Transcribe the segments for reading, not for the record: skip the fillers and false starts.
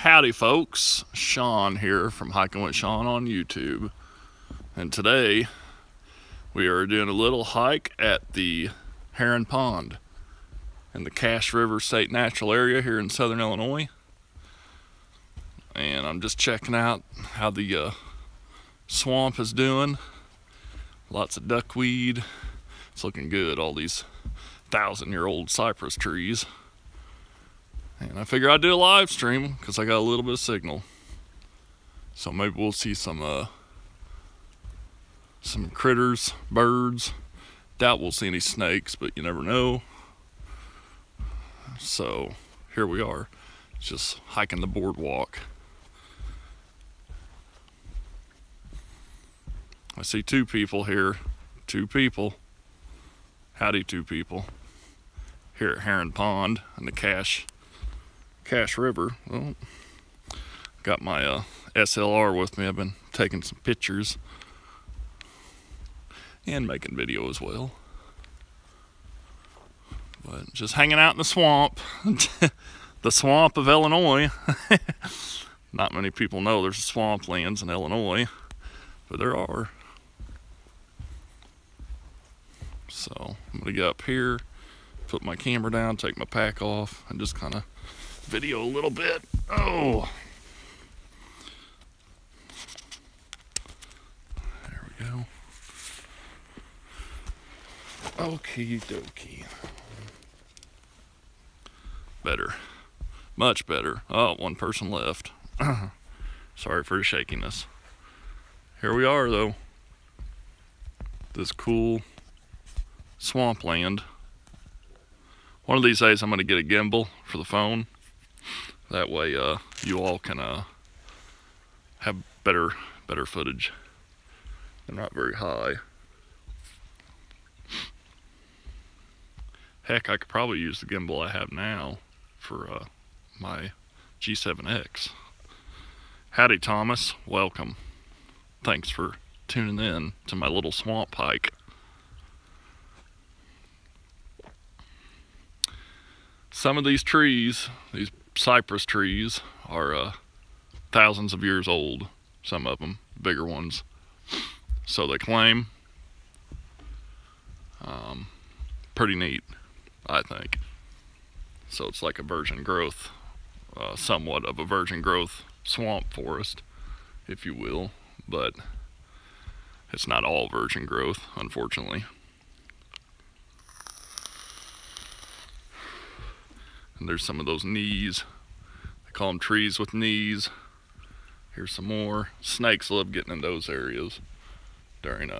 Howdy folks, Shawn here from Hiking with Shawn on YouTube, and today we are doing a little hike at the Heron Pond in the Cache River State Natural Area here in southern Illinois. And I'm just checking out how the swamp is doing. Lots of duckweed. It's looking good, all these 1,000-year-old cypress trees. And I figure I'd do a live stream because I got a little bit of signal. So maybe we'll see some critters, birds. Doubt we'll see any snakes, but you never know. So here we are, just hiking the boardwalk. I see two people here. Two people. Howdy, two people. Here at Heron Pond in the Cache River. Well, got my SLR with me. I've been taking some pictures and making video as well. But just hanging out in the swamp. The swamp of Illinois. Not many people know there's swamplands in Illinois, but there are. So I'm gonna get up here, put my camera down, take my pack off, and just kind of video a little bit. Oh, there we go. Okie dokie. Better, much better. Oh, one person left. Sorry for the shakiness. Here we are though. This cool swampland. One of these days I'm going to get a gimbal for the phone. That way you all can have better footage. They're not very high. Heck, I could probably use the gimbal I have now for my G7X. Howdy Thomas, welcome. Thanks for tuning in to my little swamp hike. Some of these trees, these cypress trees, are thousands of years old. Some of them, bigger ones. So they claim. Pretty neat, I think. So it's like a virgin growth, somewhat of a virgin growth swamp forest, if you will. But it's not all virgin growth, unfortunately. And there's some of those knees. They call them trees with knees. Here's some more. Snakes love getting in those areas during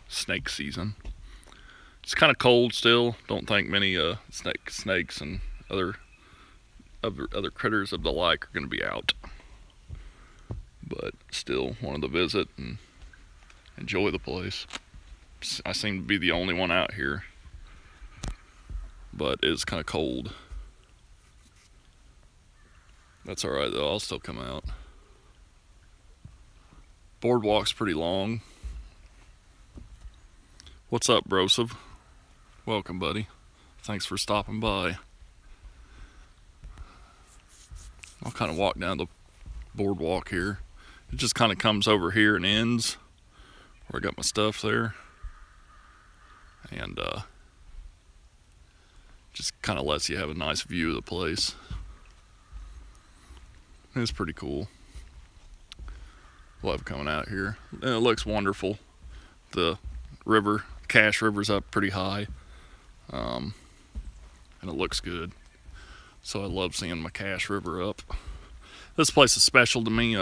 snake season. It's kind of cold still. Don't think many snakes and other critters of the like are going to be out. But still wanted to visit and enjoy the place. I seem to be the only one out here. But it's kind of cold. That's alright though, I'll still come out. Boardwalk's pretty long. What's up, Brosov? Welcome, buddy. Thanks for stopping by. I'll kind of walk down the boardwalk here. It just kind of comes over here and ends where I got my stuff there. And just kind of lets you have a nice view of the place. It's pretty cool. Love coming out here. And it looks wonderful. The river, Cache River's up pretty high. And it looks good. So I love seeing my Cache River up. This place is special to me,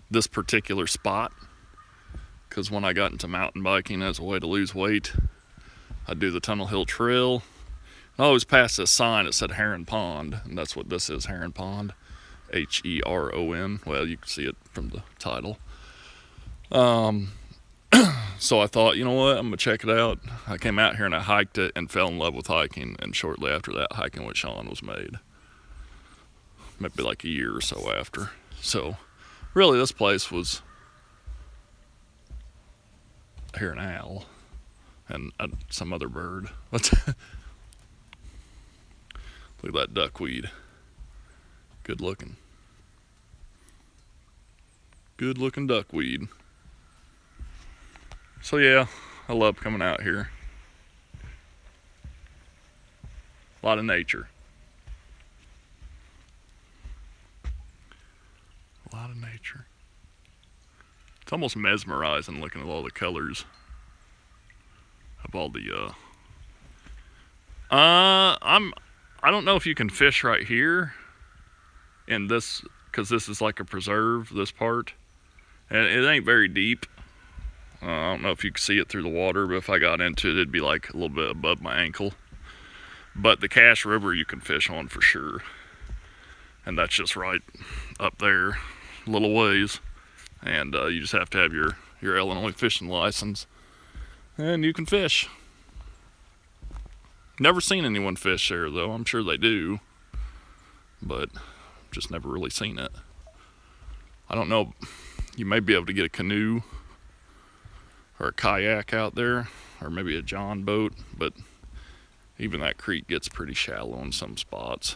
this particular spot. Because when I got into mountain biking as a way to lose weight, I'd do the Tunnel Hill Trail. I always passed this sign that said Heron Pond, and that's what this is, Heron Pond. H-E-R-O-N. Well, you can see it from the title. So I thought, you know what, I'm gonna check it out. I came out here and I hiked it and fell in love with hiking, and shortly after that, Hiking with Shawn was made. Maybe like a year or so after. So really this place was here an owl and some other bird. Look at that duckweed. Good looking. Good looking duckweed. So yeah, I love coming out here. A lot of nature. A lot of nature. It's almost mesmerizing looking at all the colors of all the I don't know if you can fish right here in this, because this is like a preserve, this part, and it ain't very deep. I don't know if you can see it through the water, but if I got into it, it'd be like a little bit above my ankle. But the Cache River you can fish on for sure, and that's just right up there, a little ways, and you just have to have your Illinois fishing license, and you can fish. Never seen anyone fish there though. I'm sure they do, but just never really seen it. I don't know, you may be able to get a canoe or a kayak out there, or maybe a John boat, but even that creek gets pretty shallow in some spots.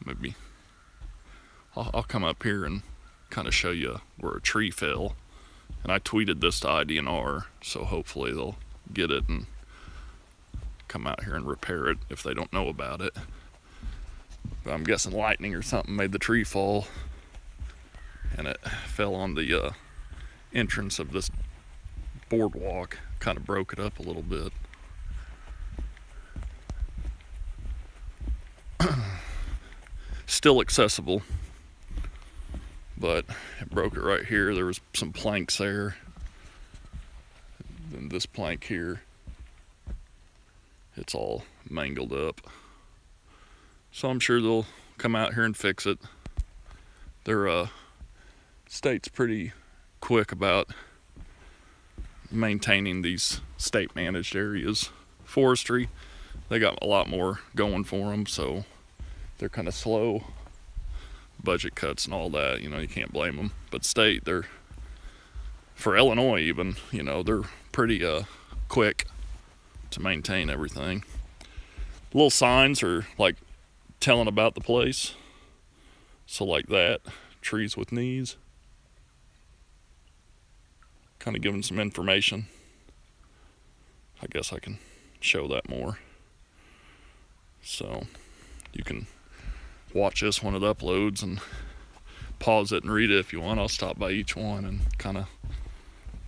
Maybe I'll come up here and kind of show you where a tree fell, and I tweeted this to IDNR, so hopefully they'll get it and come out here and repair it if they don't know about it. But I'm guessing lightning or something made the tree fall, and it fell on the entrance of this boardwalk, kind of broke it up a little bit. Still accessible, but it broke it right here. There was some planks there, and this plank here, it's all mangled up. So I'm sure they'll come out here and fix it. Their state's pretty quick about maintaining these state managed areas. Forestry, they got a lot more going for them, so they're kind of slow. Budget cuts and all that, you know, you can't blame them. But state, they're, for Illinois even, you know, they're pretty quick to maintain everything. Little signs are like telling about the place. So like that, trees with knees, kind of giving some information. I guess I can show that more. So you can watch this when it uploads and pause it and read it if you want. I'll stop by each one and kind of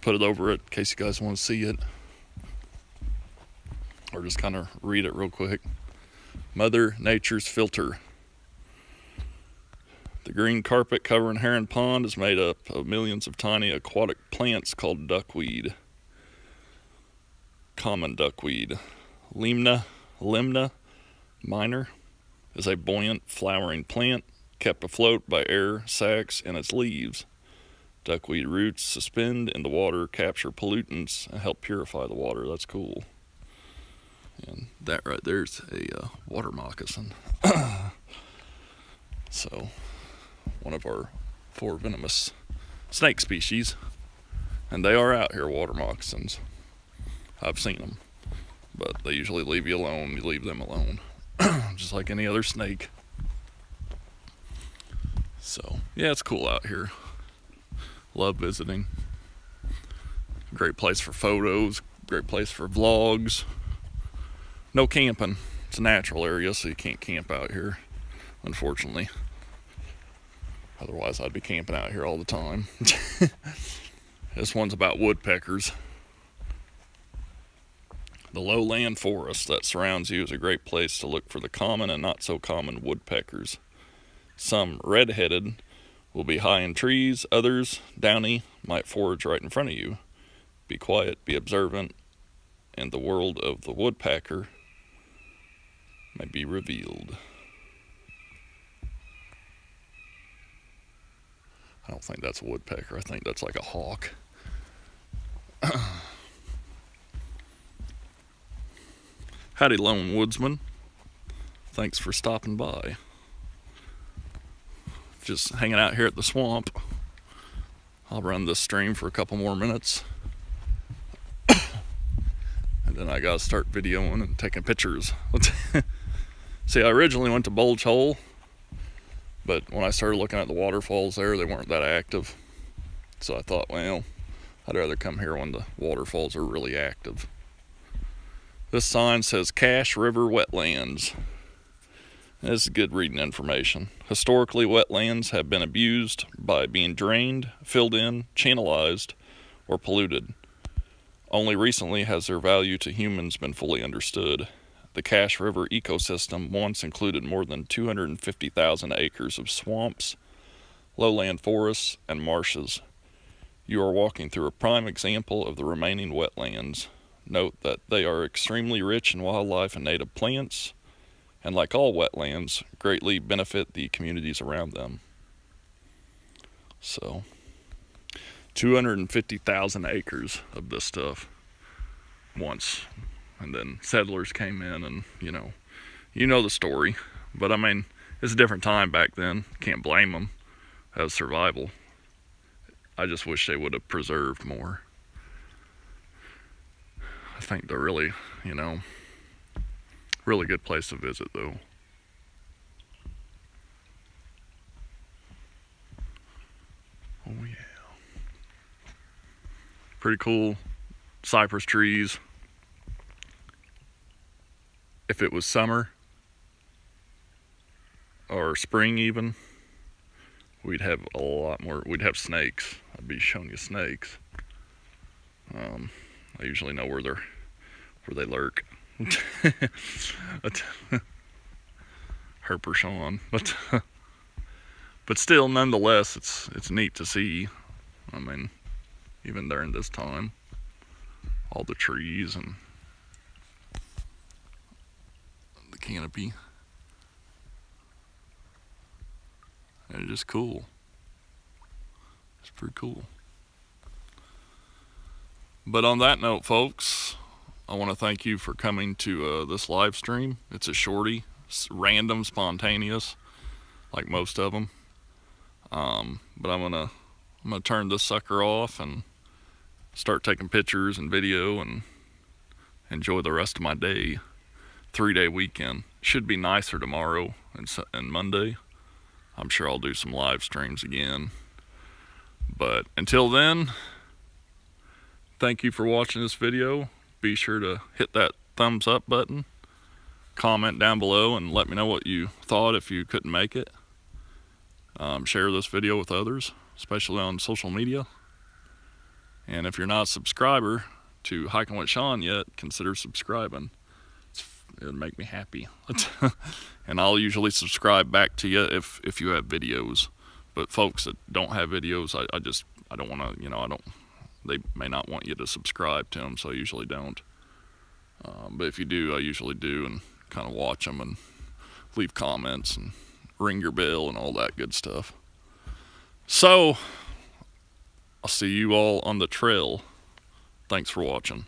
put it over it in case you guys want to see it, or just kind of read it real quick. Mother Nature's filter. The green carpet covering Heron Pond is made up of millions of tiny aquatic plants called duckweed. Common duckweed. Limna minor is a buoyant flowering plant kept afloat by air sacs in its leaves. Duckweed roots suspend in the water, capture pollutants, and help purify the water. That's cool. And that right there's a water moccasin. So, one of our 4 venomous snake species. And they are out here, water moccasins. I've seen them. But they usually leave you alone. You leave them alone. Just like any other snake. So, yeah, it's cool out here. Love visiting. Great place for photos. Great place for vlogs. No camping. It's a natural area, so you can't camp out here, unfortunately. Otherwise, I'd be camping out here all the time. This one's about woodpeckers. The lowland forest that surrounds you is a great place to look for the common and not so common woodpeckers. Some red-headed will be high in trees, others, downy, might forage right in front of you. Be quiet, be observant, and the world of the woodpecker may be revealed. I don't think that's a woodpecker. I think that's like a hawk. Howdy, lone woodsman. Thanks for stopping by. Just hanging out here at the swamp. I'll run this stream for a couple more minutes. And then I gotta start videoing and taking pictures. See, I originally went to Bulge Hole, But when I started looking at the waterfalls there, they weren't that active. So I thought, well, I'd rather come here when the waterfalls are really active. This sign says Cache River Wetlands. This is good reading information. Historically, wetlands have been abused by being drained, filled in, channelized, or polluted. Only recently has their value to humans been fully understood. The Cache River ecosystem once included more than 250,000 acres of swamps, lowland forests, and marshes. You are walking through a prime example of the remaining wetlands. Note that they are extremely rich in wildlife and native plants, and like all wetlands, greatly benefit the communities around them. So, 250,000 acres of this stuff once, and then settlers came in, and you know the story. But I mean, it's a different time back then. Can't blame them. As survival. I just wish they would have preserved more. I think they're really, really good place to visit though. Oh yeah. Pretty cool cypress trees. If it was summer or spring even, we'd have a lot more. We'd have snakes. I'd be showing you snakes. I usually know where they lurk. Herper Shawn, but still, nonetheless, it's neat to see. I mean, even during this time, all the trees and the canopy. They're just cool. It's pretty cool. But on that note, folks, I want to thank you for coming to this live stream. It's a shorty, random, spontaneous, like most of them. But I'm gonna turn this sucker off and start taking pictures and video and enjoy the rest of my day. 3-day weekend. Should be nicer tomorrow and Monday. I'm sure I'll do some live streams again. But until then, thank you for watching this video. Be sure to hit that thumbs up button. Comment down below and let me know what you thought if you couldn't make it. Share this video with others, especially on social media. And if you're not a subscriber to Hiking with Shawn yet, consider subscribing. It would make me happy. And I'll usually subscribe back to you if you have videos. But folks that don't have videos, I don't want to, they may not want you to subscribe to them, so I usually don't. But if you do, I usually do, and kind of watch them and leave comments and ring your bell and all that good stuff. So, I'll see you all on the trail. Thanks for watching.